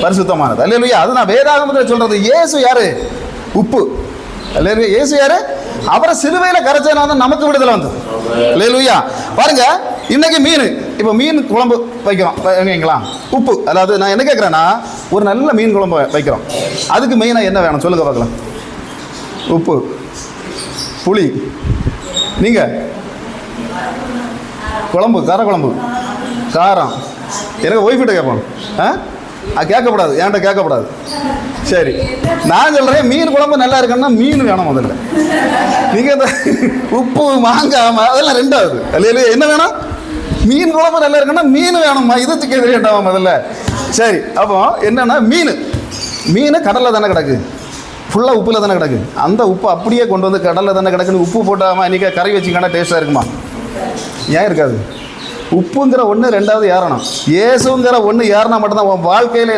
பரிசுத்தமானது. அல்லேலூயா. அது நான் வேதாகமத்தில் சொல்றது. இயேசு யாரு? உப்பு. அல்லேலூயா. இயேசு யாரு? அவரை சிலுவையில் கரைச்சனால தான் நமக்கு விடுதலை வந்தது. அல்லேலூயா. பாருங்க, இன்னைக்கு மீன், இப்போ மீன் குழம்பு வைக்கிறோம், உப்பு. அதாவது நான் என்ன கேட்குறேன்னா, ஒரு நல்ல மீன் குழம்பு வைக்கிறோம், அதுக்கு மெயினாக என்ன வேணும் சொல்லுங்க பார்க்கலாம்? உப்பு, புளி. நீங்கள் குழம்பு, காரக்குழம்பு, காரம். எனக்கு ஒய்ஃபிட்ட கேட்போம். அது கேட்கக்கூடாது, என்கிட்ட கேட்கக்கூடாது. சரி, நான் சொல்கிறேன், மீன் குழம்பு நல்லா இருக்குன்னா மீன் வேணும் முதல்ல. நீங்கள் இந்த உப்பு, மாங்காய் அதெல்லாம் ரெண்டாவது. அல்ல என்ன வேணும்? மீன் குழம்பு நல்லா இருக்குன்னா மீன் வேணும்மா. இதுக்கு எதிரே வேண்டாமா முதல்ல? சரி, அப்போ என்னன்னா, மீன் கடலில் தானே கிடக்கு, ஃபுல்லாக உப்பில் தானே கிடக்கு. அந்த உப்பு அப்படியே கொண்டு வந்து கடலில் தானே கிடக்குன்னு உப்பு போட்டாமல் இன்றைக்கி கறி வச்சிங்கன்னா டேஸ்ட்டாக இருக்குமா? ஏன் இருக்காது? உப்புங்கிற ஒன்று ரெண்டாவது ஏறணும். இயேசுங்கிற ஒன்று ஏறினா மட்டும்தான் உன் வாழ்க்கையில் என்ன